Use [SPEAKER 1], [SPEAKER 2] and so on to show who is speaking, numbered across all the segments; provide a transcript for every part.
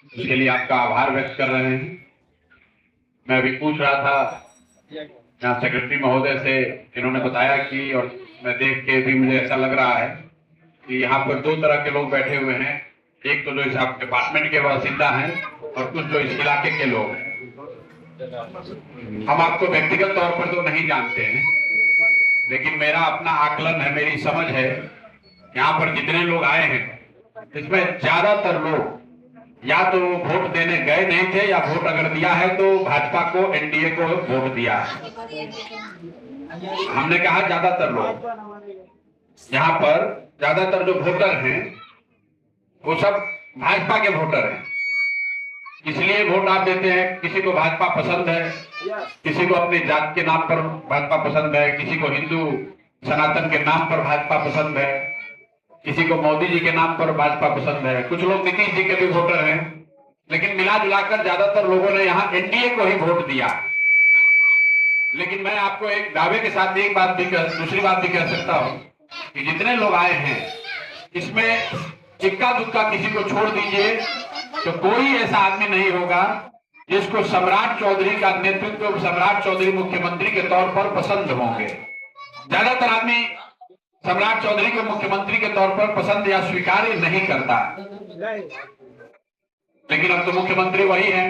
[SPEAKER 1] उसके लिए आपका आभार व्यक्त कर रहे हैं। मैं अभी पूछ रहा था यहाँ सेक्रेटरी महोदय से, इन्होंने बताया कि, और मैं देख के भी मुझे ऐसा लग रहा है कि यहाँ पर दो तरह के लोग बैठे हुए हैं। एक तो जो इस डिपार्टमेंट के बासिंदा हैं और कुछ जो इस इलाके के लोग हैं। हम आपको व्यक्तिगत तौर पर तो नहीं जानते हैं, लेकिन मेरा अपना आकलन है, मेरी समझ है, यहाँ पर जितने लोग आए हैं इसमें ज्यादातर लोग या तो वोट देने गए नहीं थे, या वोट अगर दिया है तो भाजपा को, एनडीए को वोट दिया है। हमने कहा ज्यादातर लोग, यहाँ पर ज्यादातर जो वोटर हैं वो सब भाजपा के वोटर हैं। इसलिए वोट आप देते हैं। किसी को भाजपा पसंद है, किसी को अपनी जात के नाम पर भाजपा पसंद है, किसी को हिंदू सनातन के नाम पर भाजपा पसंद है, किसी को मोदी जी के नाम पर भाजपा पसंद है, कुछ लोग नीतीश जी के भी वोटर हैं। लेकिन मिला जुलाकर ज्यादातर लोगों ने यहाँ एनडीए को ही वोट दिया। लेकिन मैं आपको एक दावे के साथ एक बात भी दूसरी बात भी कह सकता हूँ कि जितने लोग आए हैं इसमें इक्का दुक्का किसी को छोड़ दीजिए तो कोई ऐसा आदमी नहीं होगा जिसको सम्राट चौधरी का नेतृत्व, सम्राट चौधरी मुख्यमंत्री के तौर पर पसंद होंगे। ज्यादातर आदमी सम्राट चौधरी को मुख्यमंत्री के तौर पर पसंद या स्वीकार नहीं करता। लेकिन अब तो मुख्यमंत्री वही है,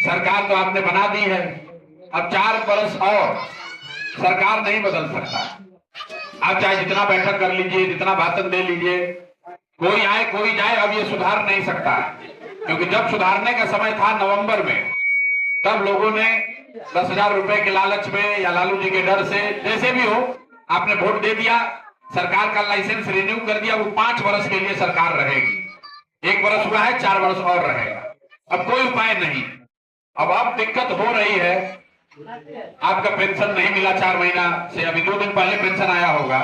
[SPEAKER 1] सरकार तो आपने बना दी है, अब 4 वर्ष और सरकार नहीं बदल सकता। आप चाहे जितना बैठक कर लीजिए, जितना भाषण दे लीजिए, कोई आए कोई जाए, अब ये सुधार नहीं सकता। क्योंकि जब सुधारने का समय था नवंबर में, तब लोगों ने 10,000 रुपए के लालच में या लालू जी के डर से, जैसे भी हो, आपने वोट दे दिया, सरकार का लाइसेंस रिन्यू कर दिया। वो 5 वर्ष के लिए सरकार रहेगी। 1 वर्ष हुआ है, 4 वर्ष और रहेगा। अब कोई उपाय नहीं। अब दिक्कत हो रही है, आपका पेंशन नहीं मिला 4 महीना से, अभी 2 दिन पहले पेंशन आया होगा,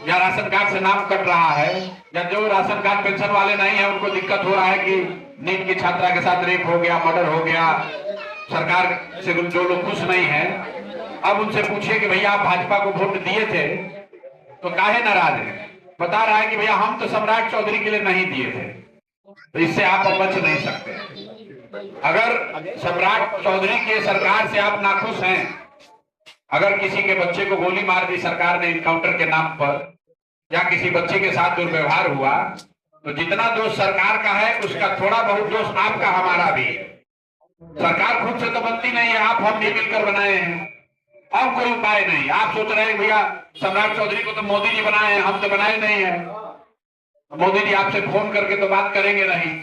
[SPEAKER 1] या राशन कार्ड से नाम कट रहा है, या जो राशन कार्ड पेंशन वाले नहीं है उनको दिक्कत हो रहा है कि नीट की छात्रा के साथ रेप हो गया, मर्डर हो गया, सरकार से जो लोग खुश नहीं है। अब उनसे पूछिए कि भैया आप भाजपा को वोट दिए थे तो काहे नाराज है? बता रहा है कि भैया हम तो सम्राट चौधरी के लिए नहीं दिए थे। तो इससे आप बच नहीं सकते। अगर सम्राट चौधरी के सरकार से आप नाखुश हैं, अगर किसी के बच्चे को गोली मार दी सरकार ने इनकाउंटर के नाम पर, या किसी बच्चे के साथ दुर्व्यवहार हुआ, तो जितना दोष सरकार का है उसका थोड़ा बहुत दोष आपका, हमारा भी है। सरकार खुद से तो बनती नहीं है, आप हम भी मिलकर बनाए हैं। अब कोई उपाय नहीं। आप सोच रहे हैं भैया सम्राट चौधरी को तो मोदी जी बनाए हैं, हम तो बनाए नहीं है। मोदी जी आपसे फोन करके तो बात करेंगे नहीं,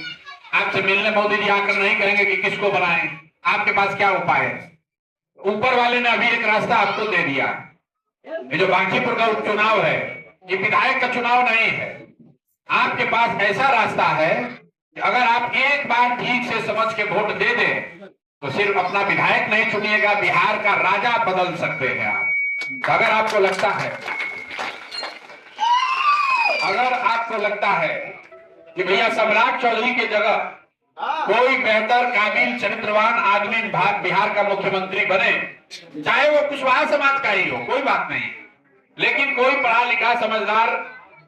[SPEAKER 1] आपसे मिलने मोदी जी आकर नहीं कहेंगे कि किसको बनाए। आपके पास क्या उपाय है? ऊपर वाले ने अभी एक रास्ता आपको दे दिया। ये जो बांकीपुर का उपचुनाव है, ये विधायक का चुनाव नहीं है। आपके पास ऐसा रास्ता है कि अगर आप एक बार ठीक से समझ के वोट दे दें तो सिर्फ अपना विधायक नहीं चुनिएगा, बिहार का राजा बदल सकते हैं आप। अगर आपको लगता है कि भैया सम्राट चौधरी की जगह कोई बेहतर, काबिल, चरित्रवान आदमी बिहार का मुख्यमंत्री बने, चाहे वो कुशवाहा समाज का ही हो, कोई बात नहीं, लेकिन कोई पढ़ा लिखा, समझदार,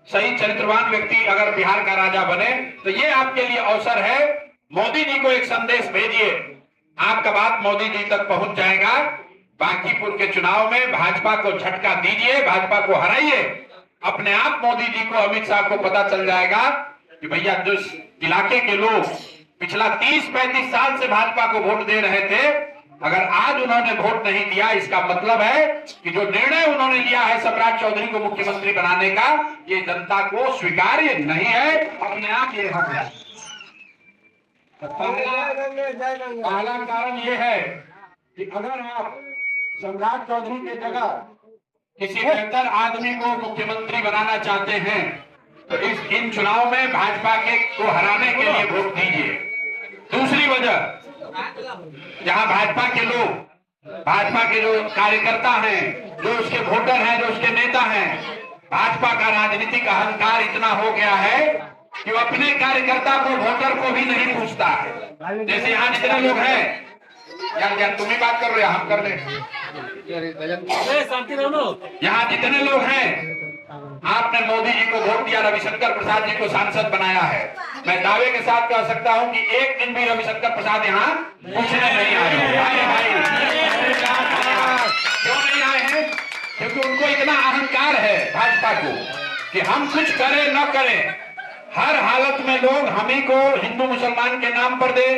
[SPEAKER 1] सही चरित्रवान व्यक्ति अगर बिहार का राजा बने, तो ये आपके लिए अवसर है। मोदी जी को एक संदेश भेजिए, आपका बात मोदी जी तक पहुंच जाएगा। बांकीपुर के चुनाव में भाजपा को झटका दीजिए, भाजपा को हराइए। अपने आप मोदी जी को, अमित शाह को पता चल जाएगा कि भैया जो इलाके के लोग पिछला 30-35 साल से भाजपा को वोट दे रहे थे, अगर आज उन्होंने वोट नहीं दिया, इसका मतलब है कि जो निर्णय उन्होंने लिया है सम्राट चौधरी को मुख्यमंत्री बनाने का, ये जनता को स्वीकार्य नहीं है। अपने आप ये हक है। पहला कारण ये है कि अगर आप सम्राट चौधरी की जगह किसी बेहतर आदमी को मुख्यमंत्री बनाना चाहते हैं तो इन चुनाव में भाजपा को हराने के लिए वोट दीजिए। दूसरी वजह, जहां भाजपा के लोग, भाजपा के जो कार्यकर्ता हैं, जो उसके वोटर हैं, जो उसके नेता हैं, भाजपा का राजनीतिक अहंकार इतना हो गया है कि वो अपने कार्यकर्ता को, वोटर को भी नहीं पूछता है। जैसे यहाँ जितने लोग हैं, यार तुम ही बात कर रहे हो, हम कर रहे हैं। यहाँ जितने लोग हैं, आपने मोदी जी को वोट दिया, रविशंकर प्रसाद जी को सांसद बनाया है। मैं दावे के साथ कह सकता हूं कि एक दिन भी रविशंकर प्रसाद यहाँ पूछने नहीं आए हैं। क्यों नहीं आए हैं? क्योंकि उनको इतना अहंकार है भाजपा को कि हम कुछ करें न करें, हर हालत में लोग हमी को हिंदू मुसलमान के नाम पर दे,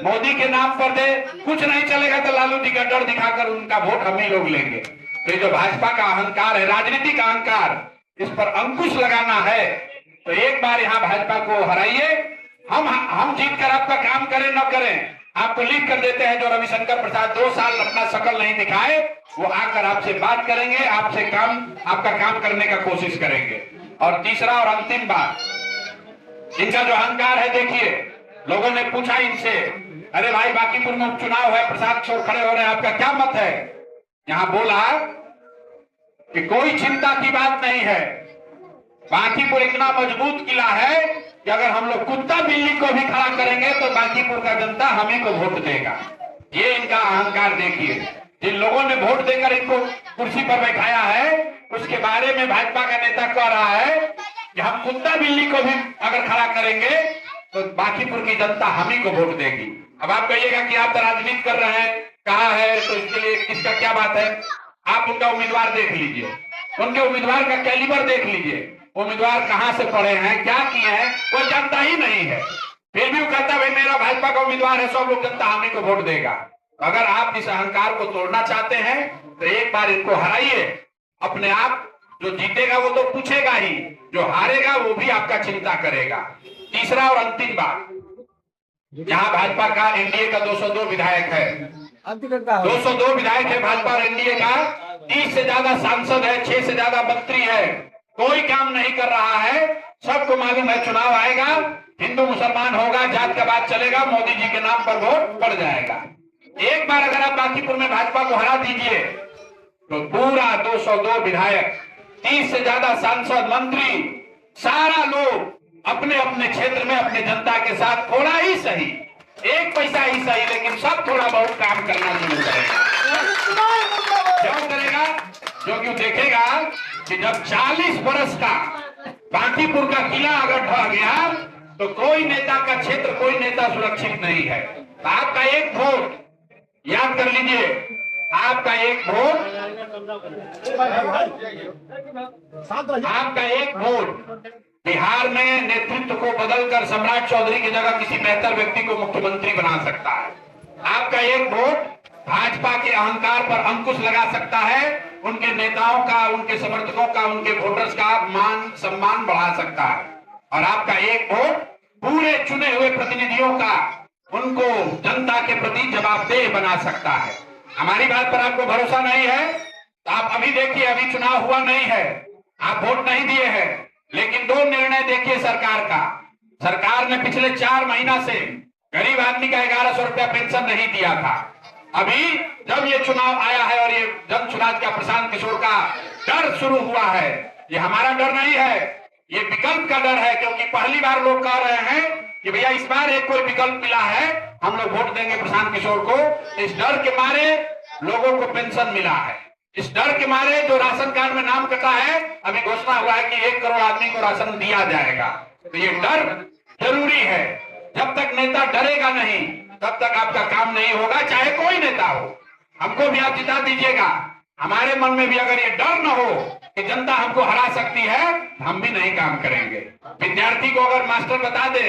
[SPEAKER 1] मोदी के नाम पर दे, कुछ नहीं चलेगा तो लालू जी का डर दिखाकर उनका वोट हम ही लोग लेंगे। तो ये जो भाजपा का अहंकार है, राजनीतिक अहंकार, इस पर अंकुश लगाना है तो एक बार यहाँ भाजपा को हराइए। हम जीत कर आपका काम करें न करें, आपको लिख कर देते हैं। जो रविशंकर प्रसाद 2 साल अपना शकल नहीं दिखाए, वो आकर आपसे बात करेंगे, आपसे आपका काम करने का कोशिश करेंगे। और तीसरा और अंतिम बात, इनका जो अहंकार है, देखिए लोगों ने पूछा इनसे, अरे भाई बांकीपुर में उपचुनाव है, प्रसाद किशोर खड़े हो रहे हैं, आपका क्या मत है? यहाँ बोला कि कोई चिंता की बात नहीं है, बांकीपुर इतना मजबूत किला है कि अगर हम लोग कुत्ता बिल्ली को भी खड़ा करेंगे तो बांकीपुर का जनता हमें को वोट देगा। ये इनका अहंकार देखिए। जिन लोगों ने वोट देकर इनको कुर्सी पर बैठाया है, उसके बारे में भाजपा का नेता कह रहा है कि हम कुत्ता बिल्ली को भी अगर खड़ा करेंगे तो बांकीपुर की जनता हमी को वोट देगी। अब आप कहिएगा कि आप तो राजनीति कर रहे हैं, कहा है तो इसके लिए किसका क्या बात है? आप उनका उम्मीदवार देख लीजिए, उनके उम्मीदवार का कैलिबर देख लीजिए, उम्मीदवार कहां से पढ़े हैं, क्या किए हैं, कोई जानता ही नहीं है। फिर भी वो कहता भाई मेरा भाजपा का उम्मीदवार है, सब लोग जनता हमी को वोट देगा। अगर आप इस अहंकार को तोड़ना चाहते हैं तो एक बार इनको हराइए। अपने आप जो जीतेगा वो तो पूछेगा ही, जो हारेगा वो भी आपका चिंता करेगा। तीसरा और अंतिम बात, यहाँ भाजपा का एनडीए का 202 विधायक है, 202 विधायक है भाजपा और एनडीए का, 30 से ज्यादा सांसद है, 6 से ज्यादा मंत्री है, कोई काम नहीं कर रहा है। सबको मालूम है चुनाव आएगा, हिंदू मुसलमान होगा, जात का बात चलेगा, मोदी जी के नाम पर वोट पड़ जाएगा। एक बार अगर आप बांकीपुर में भाजपा को हरा दीजिए तो पूरा 202 विधायक, 30 से ज्यादा सांसद, मंत्री, सारा लोग अपने अपने क्षेत्र में अपने जनता के साथ थोड़ा ही सही, 1 पैसा ही सही, लेकिन सब थोड़ा बहुत काम करना शुरू करेगा। क्यों करेगा? क्योंकि देखेगा कि जब 40 बरस का बांकीपुर का किला अगर ढह गया तो कोई नेता का क्षेत्र, कोई नेता सुरक्षित नहीं है। तो आपका एक वोट, याद कर लीजिए, आपका एक वोट बिहार में नेतृत्व को बदलकर सम्राट चौधरी की जगह किसी बेहतर व्यक्ति को मुख्यमंत्री बना सकता है। आपका एक वोट भाजपा के अहंकार पर अंकुश लगा सकता है, उनके नेताओं का, उनके समर्थकों का, उनके वोटर्स का मान सम्मान बढ़ा सकता है। और आपका एक वोट पूरे चुने हुए प्रतिनिधियों का, उनको जनता के प्रति जवाबदेह बना सकता है। हमारी बात पर आपको भरोसा नहीं है तो आप अभी देखिए, अभी चुनाव हुआ नहीं है, आप वोट नहीं दिए हैं, लेकिन 2 निर्णय देखिए सरकार का। सरकार ने पिछले 4 महीना से गरीब आदमी का 1100 रुपया पेंशन नहीं दिया था। अभी जब ये चुनाव आया है और ये जन चुनाव का प्रशांत किशोर का डर शुरू हुआ है, ये हमारा डर नहीं है, ये विकल्प का डर है। क्योंकि पहली बार लोग कह रहे हैं कि भैया इस बार एक कोई विकल्प मिला है, हम लोग वोट देंगे प्रशांत किशोर को। इस डर के मारे लोगों को पेंशन मिला है, इस डर के मारे जो राशन कार्ड में नाम कटा है, अभी घोषणा हुआ है कि 1 करोड़ आदमी को राशन दिया जाएगा। तो ये डर जरूरी है। जब तक नेता डरेगा नहीं तब तक आपका काम नहीं होगा, चाहे कोई नेता हो। हमको भी आप जिता दीजिएगा, हमारे मन में भी अगर ये डर न हो कि जनता हमको हरा सकती है, हम भी नहीं काम करेंगे। विद्यार्थी को अगर मास्टर बता दे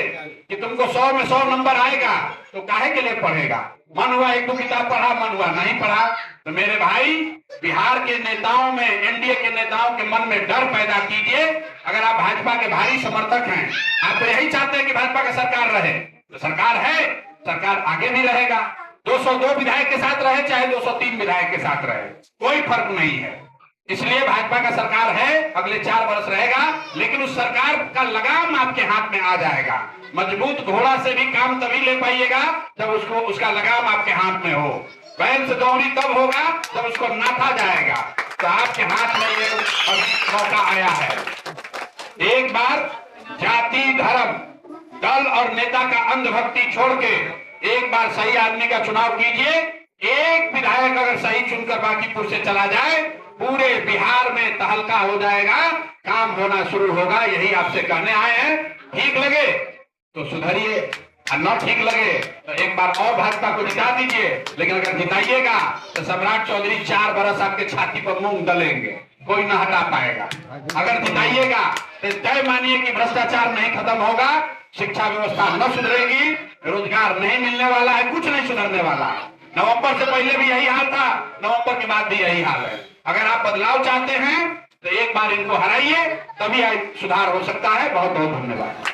[SPEAKER 1] कि तुमको 100 में 100 नंबर आएगा तो काहे के लिए पढ़ेगा? मन हुआ 1-2 किताब पढ़ा, मन हुआ नहीं पढ़ा। तो मेरे भाई, बिहार के नेताओं में, एनडीए के नेताओं के मन में डर पैदा कीजिए। अगर आप भाजपा के भारी समर्थक हैं, आप तो यही चाहते हैं कि भाजपा का सरकार रहे, तो सरकार है, सरकार आगे भी रहेगा। 202 विधायक के साथ रहे चाहे 203 विधायक के साथ रहे, कोई फर्क नहीं है। इसलिए भाजपा का सरकार है, अगले 4 वर्ष रहेगा, लेकिन उस सरकार का लगाम आपके हाथ में आ जाएगा। मजबूत घोड़ा से भी काम तभी ले पाइएगा जब उसका लगाम आपके हाथ में हो। बैल से दौड़ी तब होगा जब उसको नाथा जाएगा। तो आपके हाथ में ये मौका आया है। एक बार जाति, धर्म, दल और नेता का अंधभक्ति छोड़ के एक बार सही आदमी का चुनाव कीजिए। एक विधायक अगर सही चुनकर बांकीपुर से चला जाए पूरे बिहार में तहलका हो जाएगा, काम होना शुरू होगा। यही आपसे कहने आए हैं। ठीक लगे तो सुधरिए, और न ठीक लगे तो एक बार और भाजपा को जिता दीजिए। लेकिन अगर जिताइएगा तो सम्राट चौधरी 4 बरस आपके छाती पर मूंग दलेंगे, कोई न हटा पाएगा। अगर जिताइएगा तो तय मानिए कि भ्रष्टाचार नहीं खत्म होगा, शिक्षा व्यवस्था न सुधरेगी, रोजगार नहीं मिलने वाला है, कुछ नहीं सुधरने वाला है। नवंबर से पहले भी यही हाल था, नवंबर के बाद भी यही हाल है। अगर आप बदलाव चाहते हैं तो एक बार इनको हराइए, तभी सुधार हो सकता है। बहुत बहुत धन्यवाद।